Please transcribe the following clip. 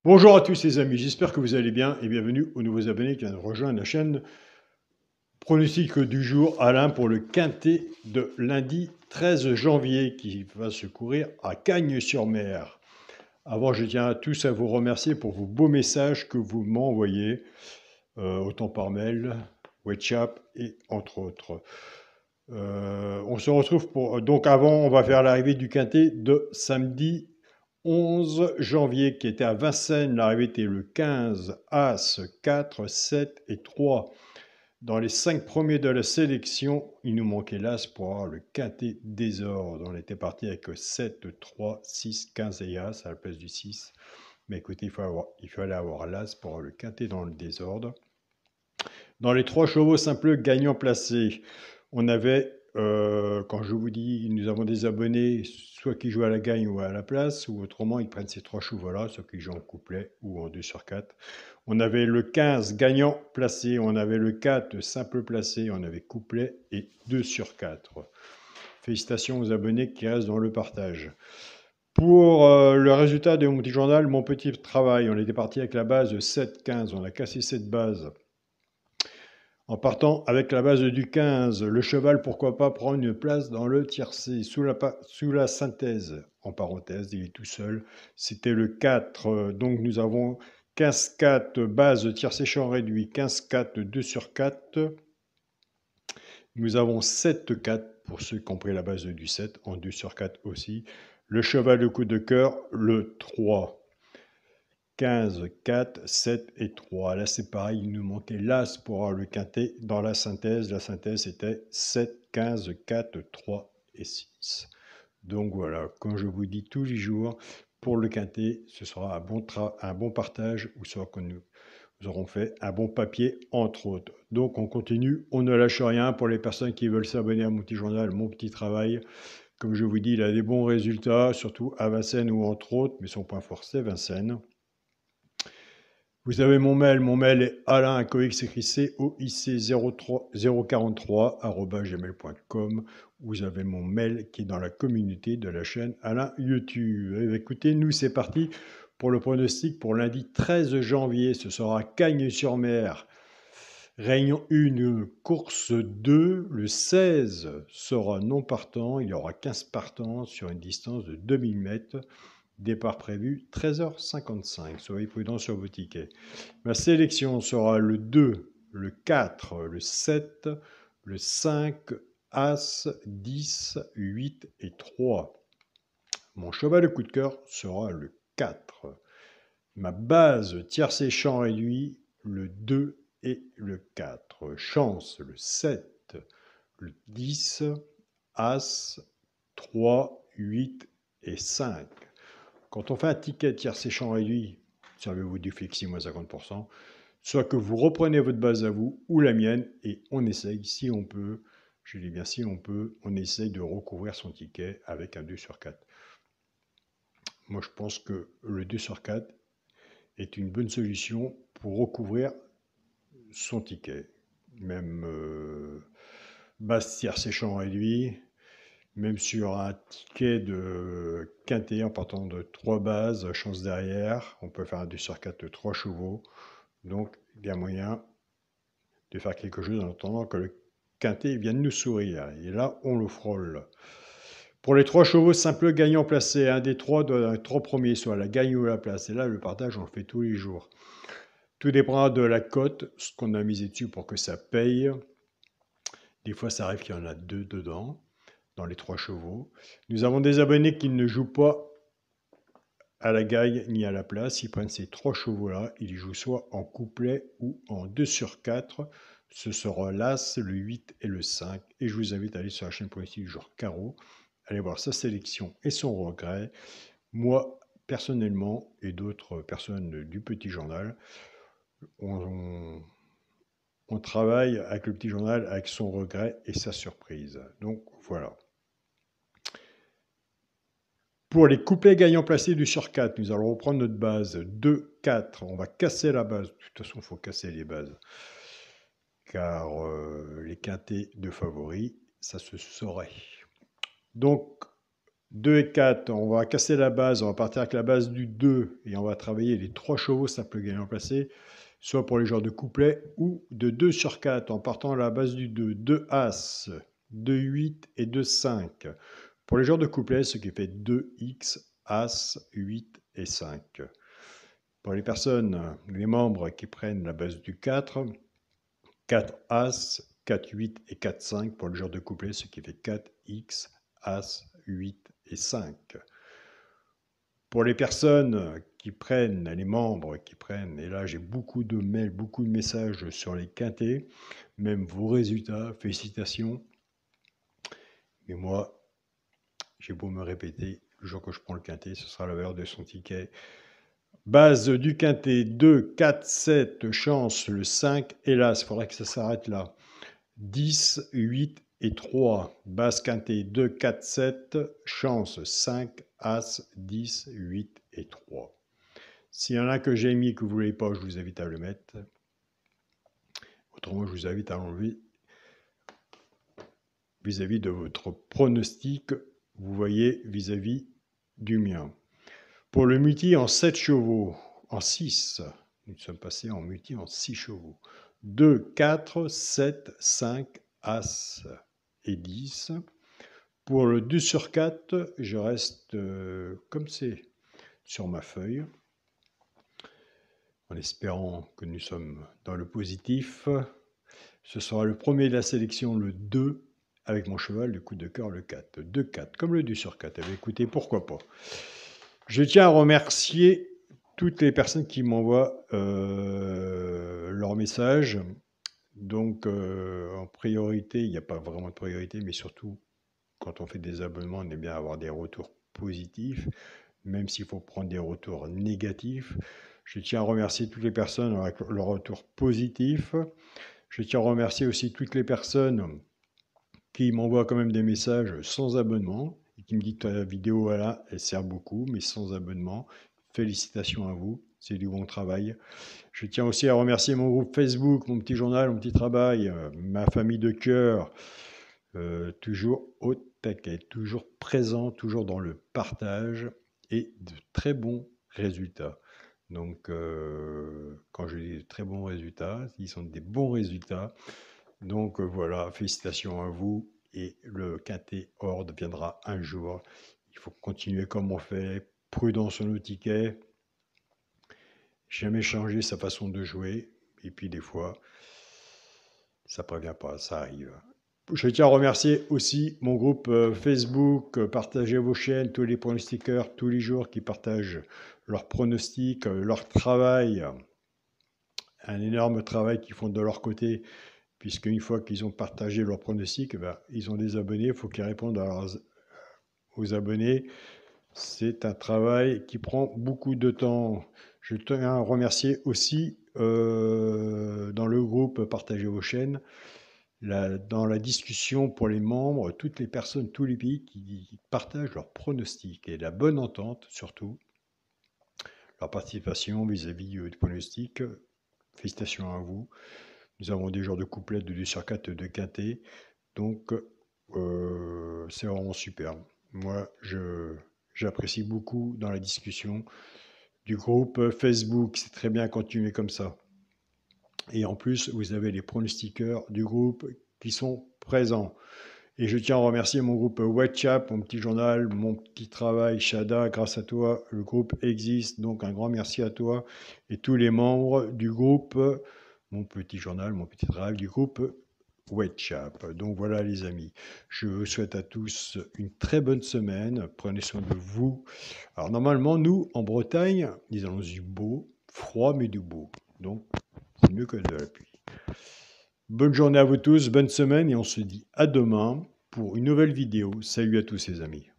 Bonjour à tous les amis, j'espère que vous allez bien et bienvenue aux nouveaux abonnés qui viennent de rejoindre la chaîne. Pronostic du jour, Alain, pour le quintet de lundi 13 janvier qui va se courir à Cagnes-sur-Mer. Avant, je tiens à tous à vous remercier pour vos beaux messages que vous m'envoyez, autant par mail, WhatsApp et entre autres. On se retrouve pour... Donc avant, on va faire l'arrivée du quintet de samedi 11 janvier qui était à Vincennes. L'arrivée était le 15, As, 4, 7 et 3. Dans les 5 premiers de la sélection, il nous manquait l'As pour avoir le quintet désordre. On était parti avec 7, 3, 6, 15 et As à la place du 6. Mais écoutez, il fallait avoir l'As pour avoir le quintet dans le désordre. Dans les 3 chevaux simples gagnants placés, on avait, quand je vous dis, nous avons des abonnés, soit qui jouent à la gagne ou à la place, ou autrement, ils prennent ces 3 chevaux-là, soit qui jouent en couplet ou en 2 sur 4. On avait le 15 gagnant placé, on avait le 4 simple placé, on avait couplet et 2 sur 4. Félicitations aux abonnés qui restent dans le partage. Pour le résultat de mon petit journal, mon petit travail, on était parti avec la base 7-15, on a cassé cette base. En partant avec la base du 15, le cheval, pourquoi pas prendre une place dans le tiercé, sous la synthèse, en parenthèse, il est tout seul. C'était le 4, donc nous avons 15-4, base tiercé champ réduit, 15-4, 2 sur 4. Nous avons 7-4, pour ceux qui ont pris la base du 7, en 2 sur 4 aussi. Le cheval de coup de cœur, le 3. 15, 4, 7 et 3. Là, c'est pareil, il nous manquait l'As pour avoir le quintet dans la synthèse. La synthèse était 7, 15, 4, 3 et 6. Donc voilà, comme je vous dis tous les jours, pour le quintet, ce sera un bon partage, ou soit que nous aurons fait un bon papier, entre autres. Donc on continue, on ne lâche rien. Pour les personnes qui veulent s'abonner à mon petit journal, mon petit travail, comme je vous dis, il a des bons résultats, surtout à Vincennes ou entre autres, mais son point fort, c'est Vincennes. Vous avez mon mail est alain.coic043@gmail.com. Vous avez mon mail qui est dans la communauté de la chaîne Alain YouTube. Écoutez, nous c'est parti pour le pronostic pour lundi 13 janvier. Ce sera Cagnes-sur-Mer. Réunion 1, course 2, le 16 sera non partant. Il y aura 15 partants sur une distance de 2000 mètres. Départ prévu 13h55. Soyez prudents sur vos tickets. Ma sélection sera le 2, le 4, le 7, le 5, As, 10, 8 et 3. Mon cheval de coup de cœur sera le 4. Ma base tiercé champ réduit, le 2 et le 4. Chance, le 7, le 10, As, 3, 8 et 5. Quand on fait un ticket tiercé champ réduit, servez-vous du flexi moins 50%, soit que vous reprenez votre base à vous ou la mienne et on essaye, si on peut, je dis bien si on peut, on essaye de recouvrir son ticket avec un 2 sur 4. Moi je pense que le 2 sur 4 est une bonne solution pour recouvrir son ticket. Même base tiercé champ réduit, même sur un ticket de quintet en partant de 3 bases, chance derrière, on peut faire un 2 sur 4 de 3 chevaux. Donc, il y a moyen de faire quelque chose en attendant que le quintet vienne nous sourire. Et là, on le frôle. Pour les 3 chevaux simples gagnants placés, un des 3 premiers, soit la gagne ou la place. Et là, le partage, on le fait tous les jours. Tout dépendra de la cote, ce qu'on a misé dessus pour que ça paye. Des fois, ça arrive qu'il y en a 2 dedans, dans les 3 chevaux. Nous avons des abonnés qui ne jouent pas à la gagne ni à la place. Ils prennent ces 3 chevaux-là, ils jouent soit en couplet ou en 2 sur 4. Ce sera l'As, le 8 et le 5. Et je vous invite à aller sur la chaîne politique du genre Carreau, aller voir sa sélection et son regret. Moi, personnellement, et d'autres personnes du petit journal, on travaille avec le petit journal, avec son regret et sa surprise. Donc voilà. Pour les couplets gagnants placés du sur 4, nous allons reprendre notre base 2, 4. On va casser la base. De toute façon, il faut casser les bases. Car les quintets de favoris, ça se saurait. Donc, 2 et 4, on va casser la base, on va partir avec la base du 2 et on va travailler les 3 chevaux simple gagnant placé, soit pour les joueurs de couplet ou de 2 sur 4 en partant à la base du 2, 2 As, 2 8 et 2 5. Pour les joueurs de couplet, ce qui fait 2X, As, 8 et 5. Pour les personnes, les membres qui prennent la base du 4, 4 As, 4 8 et 4 5 pour le joueur de couplet, ce qui fait 4X, As, 8 et 5. Pour les personnes qui prennent, les membres qui prennent, et là j'ai beaucoup de mails, beaucoup de messages sur les quintés, même vos résultats, félicitations. Mais moi, j'ai beau me répéter, le jour que je prends le quinté, ce sera la valeur de son ticket. Base du quintet, 2, 4, 7, chance, le 5, hélas, il faudrait que ça s'arrête là. 10, 8 et 3, base quintet, 2, 4, 7, chance, 5, As, 10, 8 et 3. S'il y en a que j'ai mis que vous ne voulez pas, je vous invite à le mettre. Autrement, je vous invite à l'enlever vis-à-vis de votre pronostic, vous voyez, vis-à-vis du mien. Pour le multi en 7 chevaux, en 6, nous sommes passés en multi en 6 chevaux. 2, 4, 7, 5, As et 10. Pour le 2 sur 4, je reste comme c'est sur ma feuille, en espérant que nous sommes dans le positif. Ce sera le premier de la sélection, le 2, avec mon cheval, le coup de cœur, le 4. 2, 4, comme le 2 sur 4. Eh bien, écoutez, pourquoi pas. Je tiens à remercier toutes les personnes qui m'envoient leurs messages. Donc, en priorité, il n'y a pas vraiment de priorité, mais surtout, quand on fait des abonnements, on aime bien avoir des retours positifs, même s'il faut prendre des retours négatifs. Je tiens à remercier toutes les personnes avec leurs retours positifs. Je tiens à remercier aussi toutes les personnes qui m'envoient quand même des messages sans abonnement et qui me disent que la vidéo, voilà, elle sert beaucoup, mais sans abonnement. Félicitations à vous, c'est du bon travail. Je tiens aussi à remercier mon groupe Facebook, mon petit journal, mon petit travail, ma famille de cœur, toujours au taquet, toujours présent, toujours dans le partage et de très bons résultats. Donc, quand je dis de très bons résultats, ils sont des bons résultats. Donc voilà, félicitations à vous et le quintet Horde viendra un jour. Il faut continuer comme on fait, prudent sur nos tickets, jamais changer sa façon de jouer. Et puis des fois, ça ne prévient pas, ça arrive. Je tiens à remercier aussi mon groupe Facebook, partagez vos chaînes, tous les pronostiqueurs, tous les jours qui partagent leurs pronostics, leur travail, un énorme travail qu'ils font de leur côté, puisque une fois qu'ils ont partagé leurs pronostics, ils ont des abonnés, il faut qu'ils répondent aux abonnés. C'est un travail qui prend beaucoup de temps. Je tiens à remercier aussi dans le groupe Partagez vos chaînes, dans la discussion pour les membres, toutes les personnes, tous les pays qui partagent leurs pronostics et la bonne entente surtout, leur participation vis-à-vis du pronostic. Félicitations à vous. Nous avons des joueurs de couplet de 2 sur 4 de quintet, donc c'est vraiment superbe. Moi, j'apprécie beaucoup dans la discussion du groupe Facebook, c'est très bien continuer comme ça. Et en plus, vous avez les pronostiqueurs du groupe qui sont présents. Et je tiens à remercier mon groupe WhatsApp, mon petit journal, mon petit travail, Shada. Grâce à toi, le groupe existe. Donc un grand merci à toi et tous les membres du groupe, mon petit journal, mon petit travail du groupe WhatsApp. Donc voilà les amis, je vous souhaite à tous une très bonne semaine. Prenez soin de vous. Alors normalement, nous, en Bretagne, nous avons du beau, froid mais du beau. Donc c'est mieux que de la pluie. Bonne journée à vous tous, bonne semaine et on se dit à demain pour une nouvelle vidéo. Salut à tous les amis.